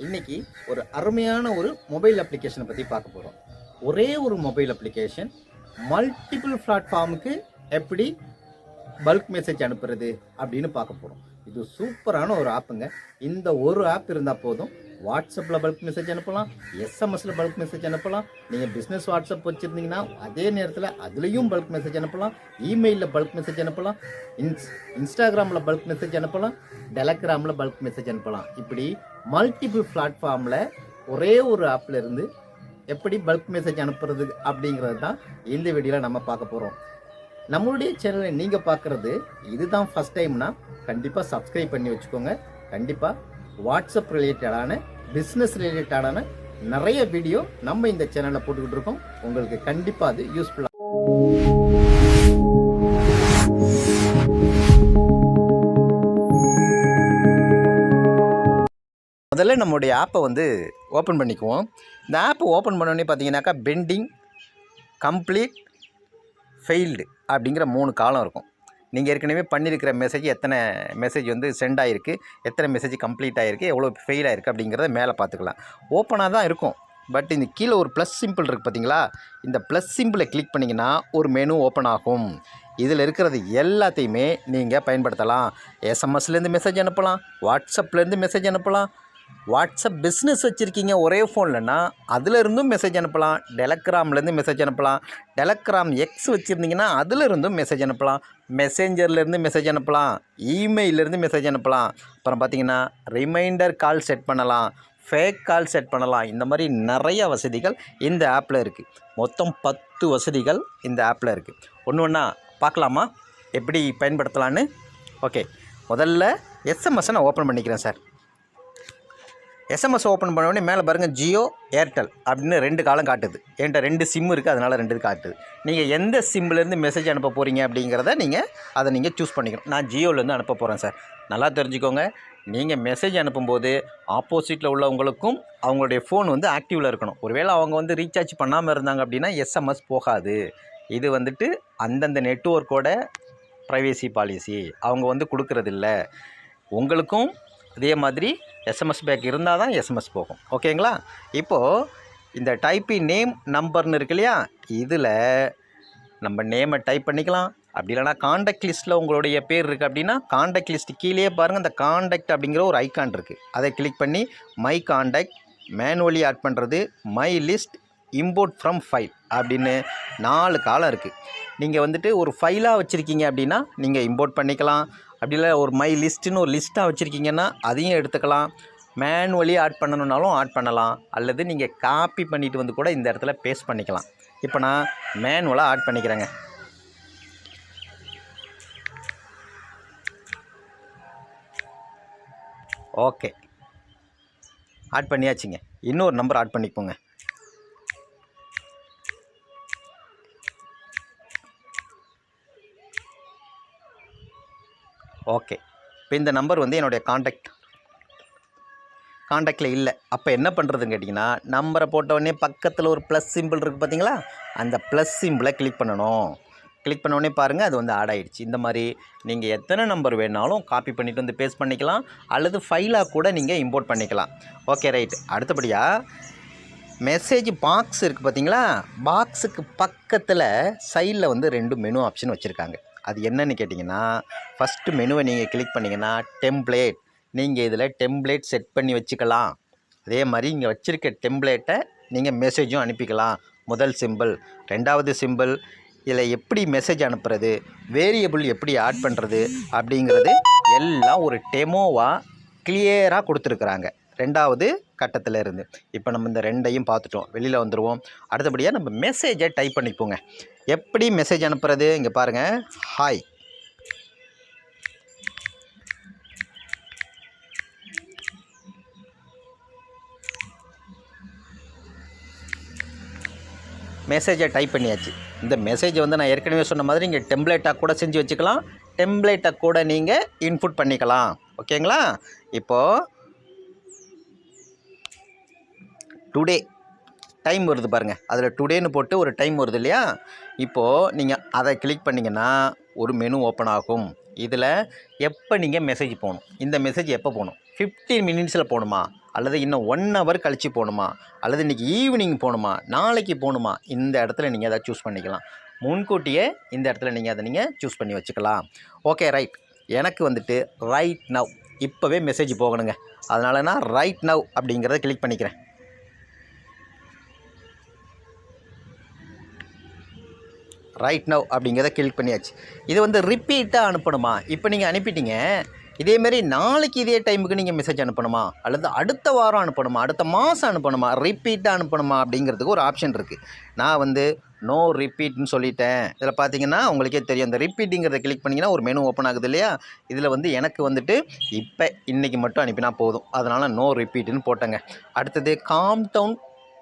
இன்னைக்கு ஒரு அருமையான ஒரு மொபைல் அப்ளிகேஷனை பற்றி பார்க்க போகிறோம். ஒரே ஒரு மொபைல் அப்ளிகேஷன் மல்டிபிள் பிளாட்ஃபார்முக்கு எப்படி பல்க் மெசேஜ் அனுப்புறது அப்படின்னு பார்க்க போகிறோம். இது சூப்பரான ஒரு ஆப்புங்க. இந்த ஒரு ஆப் இருந்தால் போதும். வாட்ஸ்அப்பில் பல்க் மெசேஜ் அனுப்பலாம், எஸ்எம்எஸில் பல்க் மெசேஜ் அனுப்பலாம். நீங்கள் பிஸ்னஸ் வாட்ஸ்அப் வச்சுருந்தீங்கன்னா அதே நேரத்தில் அதுலேயும் பல்க் மெசேஜ் அனுப்பலாம், இமெயிலில் பல்க் மெசேஜ் அனுப்பலாம், இன்ஸ்டாகிராமில் பல்க் மெசேஜ் அனுப்பலாம், டெலகிராமில் பல்க் மெசேஜ் அனுப்பலாம். இப்படி மல்டிபிள் பிளாட்ஃபார்மில் ஒரே ஒரு ஆப்பில் இருந்து எப்படி பல்க் மெசேஜ் அனுப்புறது அப்படிங்கிறது தான் இந்த வீடியோவில் நம்ம பார்க்க போகிறோம். நம்மளுடைய சேனலை நீங்கள் பார்க்குறது இதுதான் ஃபஸ்ட் டைம்னா கண்டிப்பாக சப்ஸ்கிரைப் பண்ணி வச்சுக்கோங்க. கண்டிப்பாக வாட்ஸ்அப் ரிலேட்டடான பிஸ்னஸ் ரிலேட்டடான நிறைய வீடியோ நம்ம இந்த சேனலில் போட்டுக்கிட்டு இருக்கோம். உங்களுக்கு கண்டிப்பாக அது யூஸ்ஃபுல்லாக. முதல்ல நம்மளுடைய ஆப்பை ஓப்பன் பண்ணிக்குவோம். இந்த ஆப்பை ஓப்பன் பண்ணோடனே பார்த்தீங்கன்னாக்கா பெண்டிங், கம்ப்ளீட், ஃபெயில்டு அப்படிங்கிற 3 காலம் இருக்கும். நீங்கள் ஏற்கனவே பண்ணியிருக்கிற மெசேஜ் எத்தனை மெசேஜ் சென்ட் ஆகிருக்கு, எத்தனை மெசேஜ் கம்ப்ளீட் ஆகிருக்கு, எவ்வளோ ஃபெயில் ஆகிருக்கு அப்படிங்கிறத மேலே பார்த்துக்கலாம். ஓப்பனாக தான் இருக்கும். பட் இந்த கீழே ஒரு ப்ளஸ் சிம்பிள் இருக்குது பார்த்தீங்களா? இந்த ப்ளஸ் சிம்பிளை கிளிக் பண்ணிங்கன்னா ஒரு மெனு ஓப்பன் ஆகும். இதில் இருக்கிறது எல்லாத்தையுமே நீங்கள் பயன்படுத்தலாம். எஸ்எம்எஸ்லேருந்து மெசேஜ் அனுப்பலாம், வாட்ஸ்அப்லேருந்து மெசேஜ் அனுப்பலாம். வாட்ஸ்அப் பிஸ்னஸ் வச்சுருக்கீங்க ஒரே ஃபோன்லன்னா அதிலிருந்தும் மெசேஜ் அனுப்பலாம். டெலகிராம்லேருந்து மெசேஜ் அனுப்பலாம். டெலகிராம் எக்ஸ் வச்சுருந்தீங்கன்னா அதிலிருந்தும் மெசேஜ் அனுப்பலாம். மெசேஞ்சர்லேருந்து மெசேஜ் அனுப்பலாம், இமெயிலேருந்து மெசேஜ் அனுப்பலாம். அப்புறம் பார்த்திங்கன்னா ரிமைண்டர் கால் செட் பண்ணலாம், ஃபேக் கால் செட் பண்ணலாம். இந்த மாதிரி நிறைய வசதிகள் இந்த ஆப்பில் இருக்குது. மொத்தம் 10 வசதிகள் இந்த ஆப்பில் இருக்குது. ஒன்று ஒன்றா பார்க்கலாமா எப்படி பயன்படுத்தலான்னு? ஓகே, முதல்ல எஸ்எம்எஸ்ஸை நான் ஓப்பன் பண்ணிக்கிறேன் சார். எஸ்எம்எஸ் ஓப்பன் பண்ண உடனே மேலே பாருங்கள், ஜியோ, ஏர்டெல் அப்படின்னு 2 காலம் காட்டுது. என்கிட்ட 2 சிம் இருக்குது, அதனால் 2 காட்டுது. நீங்கள் எந்த சிம்லேருந்து மெசேஜ் அனுப்ப போகிறீங்க அப்படிங்கிறத நீங்கள் சூஸ் பண்ணிக்கணும். நான் ஜியோலேருந்து அனுப்ப போகிறேன் சார். நல்லா தெரிஞ்சுக்கோங்க, நீங்கள் மெசேஜ் அனுப்பும்போது ஆப்போசிட்டில் உள்ளவங்களுக்கும் அவங்களுடைய ஃபோன் ஆக்டிவில் இருக்கணும். ஒருவேளை அவங்க ரீசார்ஜ் பண்ணாமல் இருந்தாங்க அப்படின்னா எஸ்எம்எஸ் போகாது. இது அந்தந்த நெட்வொர்க்கோட ப்ரைவேசி பாலிசி அவங்க கொடுக்கறதில்ல. உங்களுக்கும் அதே மாதிரி எஸ்எம்எஸ் பேக் இருந்தால் தான் எஸ்எம்எஸ் போகும். ஓகேங்களா? இப்போது இந்த டைப்பிங் நேம் நம்பர்னு இருக்கு இல்லையா? இதில் நம்ம நேமை டைப் பண்ணிக்கலாம். அப்படி இல்லைனா காண்டாக்ட் லிஸ்ட்டில் உங்களுடைய பேர் இருக்குது அப்படின்னா காண்டாக்ட் லிஸ்ட்டு கீழே பாருங்கள், இந்த காண்டாக்ட் அப்படிங்கிற ஒரு ஐக்கான் இருக்குது. அதை கிளிக் பண்ணி மை காண்டாக்ட், மேனுவலி ஆட் பண்ணுறது, my list, import from file அப்படின்னு 4 காலம் இருக்குது. நீங்கள் ஒரு ஃபைலாக வச்சுருக்கீங்க அப்படின்னா நீங்கள் இம்போர்ட் பண்ணிக்கலாம். அப்படி இல்லை ஒரு மை லிஸ்ட்டுன்னு ஒரு லிஸ்ட்டாக வச்சுருக்கீங்கன்னா அதையும் எடுத்துக்கலாம். மேனுவலி ஆட் பண்ணணுன்னாலும் ஆட் பண்ணலாம். அல்லது நீங்கள் காப்பி பண்ணிவிட்டு கூட இந்த இடத்துல பேஸ்ட் பண்ணிக்கலாம். இப்போ நான் மேனுவலாக ஆட் பண்ணிக்கிறேங்க. ஓகே, ஆட் பண்ணியாச்சுங்க. இன்னொரு நம்பர் ஆட் பண்ணிப்போங்க. ஓகே, இப்போ இந்த நம்பர் என்னுடைய காண்டாக்டில் இல்லை. அப்போ என்ன பண்ணுறதுன்னு கேட்டிங்கன்னா, நம்பரை போட்டவுடனே பக்கத்தில் ஒரு ப்ளஸ் சிம்பிள் இருக்குது பார்த்தீங்களா? அந்த ப்ளஸ் சிம்பிளை கிளிக் பண்ணணும். கிளிக் பண்ண உடனே பாருங்கள், அது ஆட் ஆகிடுச்சு. இந்த மாதிரி நீங்கள் எத்தனை நம்பர் வேணாலும் காப்பி பண்ணிவிட்டு பேஸ்ட் பண்ணிக்கலாம். அல்லது ஃபைலாக கூட நீங்கள் இம்போர்ட் பண்ணிக்கலாம். Okay, right. அடுத்தபடியாக மெசேஜ் பாக்ஸ் இருக்குது பார்த்தீங்களா? பாக்ஸுக்கு பக்கத்தில் சைடில் 2 மெனு ஆப்ஷன் வச்சுருக்காங்க. அது என்னன்னு கேட்டிங்கன்னா, ஃபஸ்ட்டு மெனுவை நீங்கள் கிளிக் பண்ணிங்கன்னா டெம்ப்ளேட். நீங்கள் இதில் டெம்ப்ளேட் செட் பண்ணி வச்சுக்கலாம். அதே மாதிரி இங்கே வச்சுருக்க டெம்ப்ளேட்டை நீங்கள் மெசேஜும் அனுப்பிக்கலாம். முதல் சிம்பிள். 2வது சிம்பிள், இதில் எப்படி மெசேஜ் அனுப்புறது, வேரியபிள் எப்படி ஆட் பண்ணுறது அப்படிங்கிறது எல்லாம் ஒரு டெமோவாக கிளியராக கொடுத்துருக்குறாங்க 2வது கட்டத்தில் இருந்து. இப்போ நம்ம இந்த 2ஐயும் பார்த்துட்டோம், வெளியில் வந்துடுவோம். அடுத்தபடியாக நம்ம மெசேஜை டைப் பண்ணிப்போங்க. எப்படி மெசேஜ் அனுப்புறது? இங்கே பாருங்கள், ஹாய். மெசேஜை டைப் பண்ணியாச்சு. இந்த மெசேஜை நான் ஏற்கனவே சொன்ன மாதிரி நீங்கள் டெம்ப்ளேட்டாக கூட செஞ்சு வச்சுக்கலாம். டெம்ப்ளேட்டை கூட நீங்கள் இன்புட் பண்ணிக்கலாம். ஓகேங்களா? இப்போது டுடே டைம் வருது பாருங்கள், அதில் டுடேன்னு போட்டு ஒரு டைம் வருது இல்லையா? இப்போது நீங்கள் அதை கிளிக் பண்ணிங்கன்னா ஒரு மெனு ஓப்பன் ஆகும். இதில் எப்போ நீங்கள் மெசேஜ் போகணும், இந்த மெசேஜ் எப்போ போகணும், 15 மினிட்ஸில் போகணுமா, அல்லது இன்னும் 1 ஹவர் கழித்து போகணுமா, அல்லது இன்றைக்கி ஈவினிங் போகணுமா, நாளைக்கு போகணுமா, இந்த இடத்துல நீங்கள் அதை சூஸ் பண்ணிக்கலாம். முன்கூட்டியே இந்த இடத்துல நீங்கள் அதை சூஸ் பண்ணி வச்சுக்கலாம். Okay right. எனக்கு வந்துட்டு ரைட் நவ் இப்போவே மெசேஜ் போகணுங்க. அதனால நான் ரைட் நவ் அப்படிங்கிறத கிளிக் பண்ணிக்கிறேன். ரைட் நவ் அப்படிங்கிறத கிளிக் பண்ணியாச்சு. இது வந்து ரிப்பீட்டாக அனுப்பணுமா, இப்போ நீங்கள் அனுப்பிட்டீங்க, இதேமாரி நாளைக்கு இதே டைமுக்கு நீங்கள் மெசேஜ் அனுப்பணுமா, அல்லது அடுத்த வாரம் அனுப்பணுமா, அடுத்த மாதம் அனுப்பணுமா, ரிப்பீட்டாக அனுப்பணுமா அப்படிங்கிறதுக்கு ஒரு ஆப்ஷன் இருக்குது. நான் வந்து நோ ரிப்பீட்னு சொல்லிட்டேன். இதில் பார்த்தீங்கன்னா உங்களுக்கே தெரியும், இந்த ரிப்பீட்டுங்கிறத கிளிக் பண்ணிங்கன்னா ஒரு மெனு ஓப்பன் ஆகுது இல்லையா. இதில் வந்து எனக்கு வந்துட்டு இப்போ இன்றைக்கி மட்டும் அனுப்பினா போதும், அதனால் நோ ரிப்பீட்டுன்னு போட்டேங்க. அடுத்தது காம் டவுன்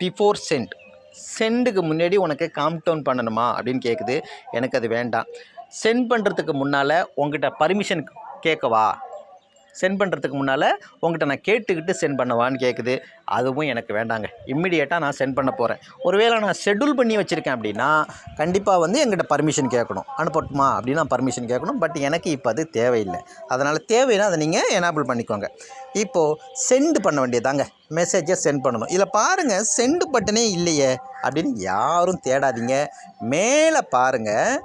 பிஃபோர் சென்ட். சென்டுக்கு முன்னாடி உனக்கு காம் டவுன் பண்ணணுமா அப்படின்னு கேட்குது. எனக்கு அது வேண்டாம். சென்ட் பண்ணுறதுக்கு முன்னால் உங்ககிட்ட பர்மிஷன் கேட்கவா, சென்ட் பண்ணுறதுக்கு முன்னால் உங்கள்கிட்ட நான் கேட்டுக்கிட்டு சென்ட் பண்ணவான்னு கேட்குது. அதுவும் எனக்கு வேண்டாங்க. இம்மிடியேட்டாக நான் சென்ட் பண்ண போகிறேன். ஒருவேளை நான் ஷெட்யூல் பண்ணி வச்சுருக்கேன் அப்படின்னா கண்டிப்பாக வந்து எங்கிட்ட பர்மிஷன் கேட்கணும். அனுப்பட்டுமா அப்படின்னு நான் பர்மிஷன் கேட்கணும். பட் எனக்கு இப்போ அது தேவையில்லை. அதனால் தேவைன்னா அதை நீங்கள் எனேபிள் பண்ணிக்கோங்க. இப்போது சென்ட் பண்ண வேண்டியதாங்க, மெசேஜை சென்ட் பண்ணணும். இதில் பாருங்கள், சென்ட் பட்டனே இல்லையே அப்படின்னு யாரும் தேடாதீங்க. மேலே பாருங்கள்,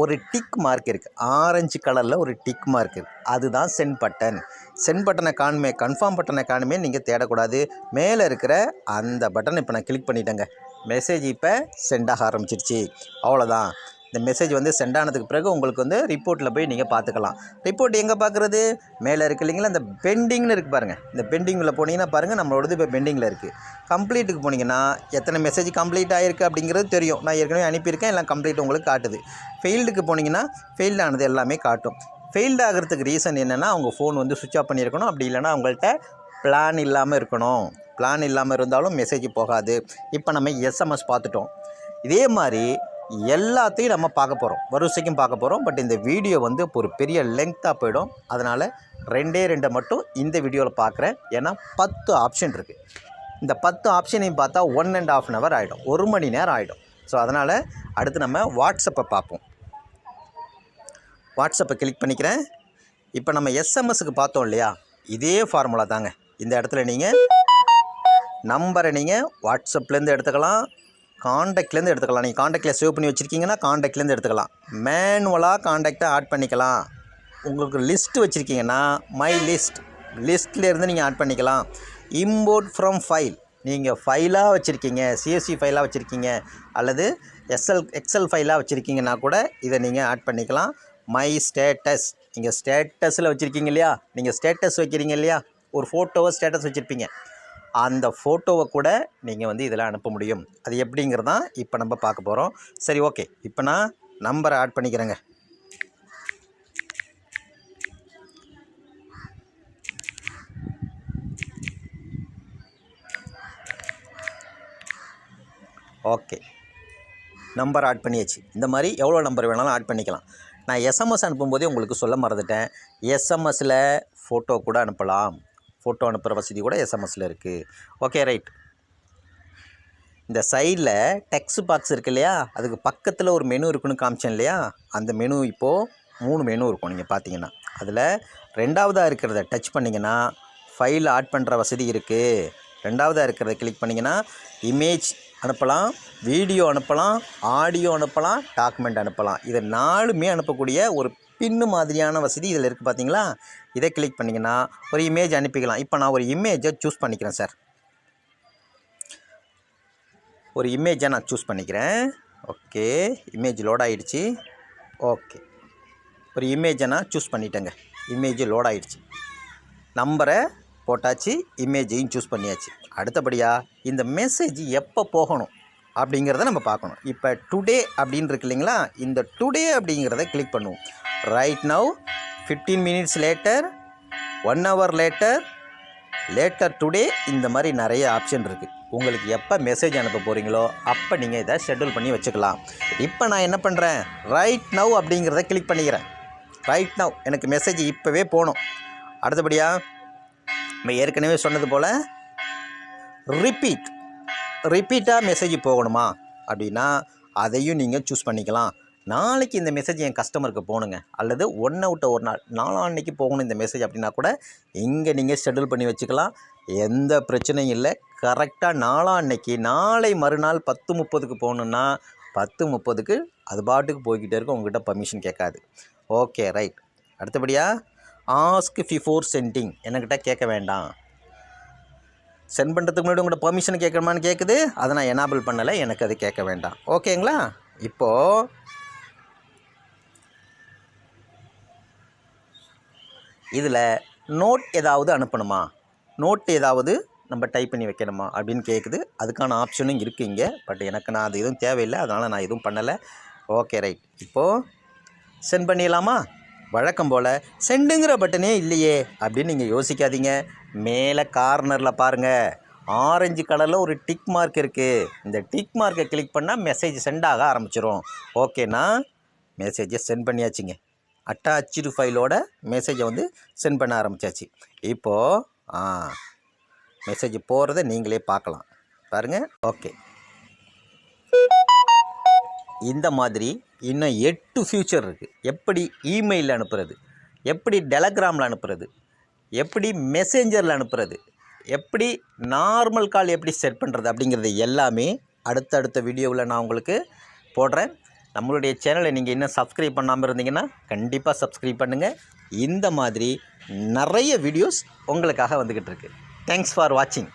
ஒரு டிக் மார்க் இருக்குது, ஆரஞ்சு கலரில் ஒரு டிக் மார்க் இருக்குது, அதுதான் சென்ட் பட்டன். சென்ட் பட்டனை காணுமே, கன்ஃபார்ம் பட்டனை காணுமே நீங்கள் தேடக்கூடாது. மேலே இருக்கிற அந்த பட்டனை இப்போ நான் கிளிக் பண்ணிட்டேங்க. மெசேஜ் இப்போ சென்ட் ஆக ஆரம்பிச்சிருச்சு. அவ்வளோதான். இந்த மெசேஜ் வந்து சென்ட் ஆனதுக்கு பிறகு உங்களுக்கு வந்து ரிப்போர்ட்டில் போய் நீங்கள் பார்த்துக்கலாம். ரிப்போர்ட் எங்கே பார்க்குறது, மேலே இருக்குது இல்லைங்களா, இந்த பெண்டிங்னு இருக்குது பாருங்கள். இந்த பெண்டிங்கில் போனீங்கன்னா பாருங்கள், நம்மளோடது இப்போ பெண்டிங்கில் இருக்குது. கம்ப்ளீட்டுக்கு போனீங்கன்னா எத்தனை மெசேஜ் கம்ப்ளீட் ஆகிருக்கு அப்படிங்கிறது தெரியும். நான் ஏற்கனவே அனுப்பியிருக்கேன், எல்லாம் கம்ப்ளீட் உங்களுக்கு காட்டுது. ஃபெயில்டுக்கு போனீங்கன்னா ஃபெயில்டு ஆனது எல்லாமே காட்டும். ஃபெயில்டு ஆகிறதுக்கு ரீசன் என்னென்னா, அவங்க ஃபோன் வந்து சுவிட்ச் ஆஃப் பண்ணியிருக்கணும், அப்படி இல்லைனா அவங்கள்ட்ட பிளான் இல்லாமல் இருக்கணும். பிளான் இல்லாமல் இருந்தாலும் மெசேஜ் போகாது. இப்போ நம்ம எஸ்எம்எஸ் பார்த்துட்டோம். இதே மாதிரி எல்லாத்தையும் நம்ம பார்க்க போகிறோம், வரிசைக்கும் பார்க்க போகிறோம். பட் இந்த வீடியோ வந்து ஒரு பெரிய லெங்க்த்தாக போயிடும். அதனால் 2 மட்டும் இந்த வீடியோவில் பார்க்குறேன். ஏன்னா 10 ஆப்ஷன் இருக்குது. இந்த 10 ஆப்ஷனையும் பார்த்தா 1.5 hour ஆகிடும், 1 மணி நேரம் ஆகிடும். ஸோ அதனால் அடுத்து நம்ம வாட்ஸ்அப்பை பார்ப்போம். வாட்ஸ்அப்பை கிளிக் பண்ணிக்கிறேன். இப்போ நம்ம எஸ்எம்எஸ்க்கு பார்த்தோம் இல்லையா, இதே ஃபார்முலா தாங்க. இந்த இடத்துல நீங்கள் நம்பரை நீங்கள் வாட்ஸ்அப்லேருந்து எடுத்துக்கலாம், காண்டாக்ட்லேருந்து எடுத்துக்கலாம். நீங்கள் காண்டாக்டில் சேவ் பண்ணி வச்சுருக்கீங்கன்னா காண்டாக்ட்லேருந்து எடுத்துக்கலாம். மேனுவலாக காண்டாக்டை ஆட் பண்ணிக்கலாம். உங்களுக்கு லிஸ்ட்டு வச்சுருக்கீங்கன்னா மை லிஸ்ட்லேருந்து நீங்கள் ஆட் பண்ணிக்கலாம். இம்போர்ட் ஃப்ரம் ஃபைல், நீங்கள் ஃபைலாக வச்சுருக்கீங்க, சிஎஸ்வி ஃபைலாக வச்சுருக்கீங்க, அல்லது எக்ஸல் ஃபைலாக வச்சுருக்கீங்கன்னா கூட இதை நீங்கள் ஆட் பண்ணிக்கலாம். மை ஸ்டேட்டஸ், நீங்கள் ஸ்டேட்டஸில் வச்சுருக்கீங்க இல்லையா, நீங்கள் ஸ்டேட்டஸ் வைக்கிறீங்க இல்லையா, ஒரு ஃபோட்டோவை ஸ்டேட்டஸ் வச்சுருப்பீங்க, அந்த ஃபோட்டோவை கூட நீங்கள் வந்து இதில் அனுப்ப முடியும். அது எப்படிங்கிறதான் இப்போ நம்ம பார்க்க போகிறோம். சரி, ஓகே. இப்போ நான் நம்பரை ஆட் பண்ணிக்கிறேங்க. ஓகே, நம்பர் ஆட் பண்ணியாச்சு. இந்த மாதிரி எவ்வளோ நம்பர் வேணாலும் ஆட் பண்ணிக்கலாம். நான் எஸ்எம்எஸ் அனுப்பும்போதே உங்களுக்கு சொல்ல மறந்துட்டேன், எஸ்எம்எஸில் ஃபோட்டோ கூட அனுப்பலாம். ஃபோட்டோ அனுப்புகிற வசதி கூட எஸ்எம்எஸில் இருக்குது. Okay right. இந்த சைடில் டெக்ஸ்ட் பாக்ஸ் இருக்குது இல்லையா, அதுக்கு பக்கத்தில் ஒரு மெனு இருக்குன்னு காமிச்சேன் இல்லையா, அந்த மெனு இப்போது 3 மெனு இருக்கும். நீங்கள் பார்த்தீங்கன்னா அதில் 2வதாக இருக்கிறத டச் பண்ணிங்கன்னா ஃபைல் ஆட் பண்ணுற வசதி இருக்குது. 2வதாக இருக்கிறத கிளிக் பண்ணிங்கன்னா இமேஜ் அனுப்பலாம், வீடியோ அனுப்பலாம், ஆடியோ அனுப்பலாம், டாக்குமெண்ட் அனுப்பலாம். இதை 4மே அனுப்பக்கூடிய ஒரு பின்னு மாதிரியான வசதி இதில் இருக்குது. பார்த்தீங்களா, இதை கிளிக் பண்ணிங்கன்னா ஒரு இமேஜ் அனுப்பிக்கலாம். இப்போ நான் ஒரு இமேஜை சூஸ் பண்ணிக்கிறேன் சார். ஒரு இமேஜை நான் சூஸ் பண்ணிக்கிறேன். ஓகே, இமேஜ் லோட் ஆகிடுச்சு. ஓகே, ஒரு இமேஜை நான் சூஸ் பண்ணிட்டேங்க. இமேஜ் லோட் ஆகிடுச்சு. நம்பரை போட்டாச்சு, இமேஜையும் சூஸ் பண்ணியாச்சு. அடுத்தபடியாக இந்த மெசேஜ் எப்போ போகணும் அப்படிங்கிறத நம்ம பார்க்கணும். இப்போ டுடே அப்படின்னு இருக்கு இல்லைங்களா, இந்த டுடே அப்படிங்கிறத கிளிக் பண்ணுவோம். Right now, 15 minutes later, 1 hour later today, இந்த மாதிரி நிறைய ஆப்ஷன் இருக்குது. உங்களுக்கு எப்போ மெசேஜ் அனுப்ப போகிறீங்களோ அப்போ நீங்கள் இதை ஷெட்யூல் பண்ணி வச்சுக்கலாம். இப்போ நான் என்ன பண்ணுறேன், ரைட் நவ் அப்படிங்கிறத கிளிக் பண்ணிக்கிறேன். ரைட் நவ், எனக்கு மெசேஜ் இப்போவே போகணும். அடுத்தபடியாக நம்ம ஏற்கனவே சொன்னது போல் ரிப்பீட்டாக மெசேஜ் போகணுமா அப்படின்னா அதையும் நீங்கள் சூஸ் பண்ணிக்கலாம். நாளைக்கு இந்த மெசேஜ் என் கஸ்டமருக்கு போகணுங்க, அல்லது 1 விட்டு 1 நாள் நாளான்னைக்கு போகணும் இந்த மெசேஜ் அப்படின்னா கூட இங்கே நீங்கள் ஷெட்யூல் பண்ணி வச்சுக்கலாம். எந்த பிரச்சனையும் இல்லை. கரெக்டாக நாளான்னைக்கு நாளை மறுநாள் 10:30க்கு போகணுன்னா 10:30க்கு அது பாட்டுக்கு போய்கிட்டே இருக்கும், உங்கள்கிட்ட பர்மிஷன் கேட்காது. Okay right. அடுத்தபடியாக ஆஸ்க் பிஃபோர் சென்டிங், என்கிட்ட கேட்க வேண்டாம். சென்ட் பண்ணுறதுக்கு முன்னாடி உங்கள்கிட்ட பர்மிஷன் கேட்கணுமான்னு கேட்குது, அதை நான் எனேபிள் பண்ணலை, எனக்கு அது கேட்க வேண்டாம். ஓகேங்களா? இப்போது இதில் நோட் ஏதாவது அனுப்பணுமா, நோட் ஏதாவது நம்ம டைப் பண்ணி வைக்கணுமா அப்படின்னு கேட்குது. அதுக்கான ஆப்ஷனும் இருக்குது இங்கே. பட் எனக்கு நான் அது எதுவும் தேவையில்லை, அதனால் நான் எதுவும் பண்ணலை. Okay right. இப்போது சென்ட் பண்ணிடலாமா? வழக்கம் போல் சென்டுங்கிற பட்டனே இல்லையே அப்படின்னு நீங்கள் யோசிக்காதீங்க. மேலே கார்னரில் பாருங்கள், ஆரஞ்சு கலரில் ஒரு டிக் மார்க் இருக்குது. இந்த டிக் மார்க்கை கிளிக் பண்ணால் மெசேஜ் சென்ட் ஆக ஆரம்பிச்சிடும். ஓகேண்ணா, மெசேஜை சென்ட் பண்ணியாச்சுங்க. அட்டாச்சு ஃபைலோட மெசேஜை வந்து சென்ட் பண்ண ஆரம்பித்தாச்சு. இப்போது மெசேஜ் போகிறத நீங்களே பார்க்கலாம் பாருங்கள். ஓகே, இந்த மாதிரி இன்னும் 8 ஃபியூச்சர் இருக்குது. எப்படி இமெயிலில் அனுப்புறது, எப்படி டெலகிராமில் அனுப்புறது, எப்படி மெசேஞ்சரில் அனுப்புறது, எப்படி நார்மல் கால் எப்படி செட் பண்ணுறது அப்படிங்கிறது எல்லாமே அடுத்தடுத்த வீடியோவில் நான் உங்களுக்கு போடுறேன். நம்மளுடைய சேனலை நீங்கள் இன்னும் சப்ஸ்கிரைப் பண்ணாமல் இருந்தீங்கன்னா கண்டிப்பாக சப்ஸ்கிரைப் பண்ணுங்கள். இந்த மாதிரி நிறைய வீடியோஸ் உங்களுக்காக வந்துக்கிட்டு இருக்குது. தேங்க்ஸ் ஃபார் வாட்சிங்.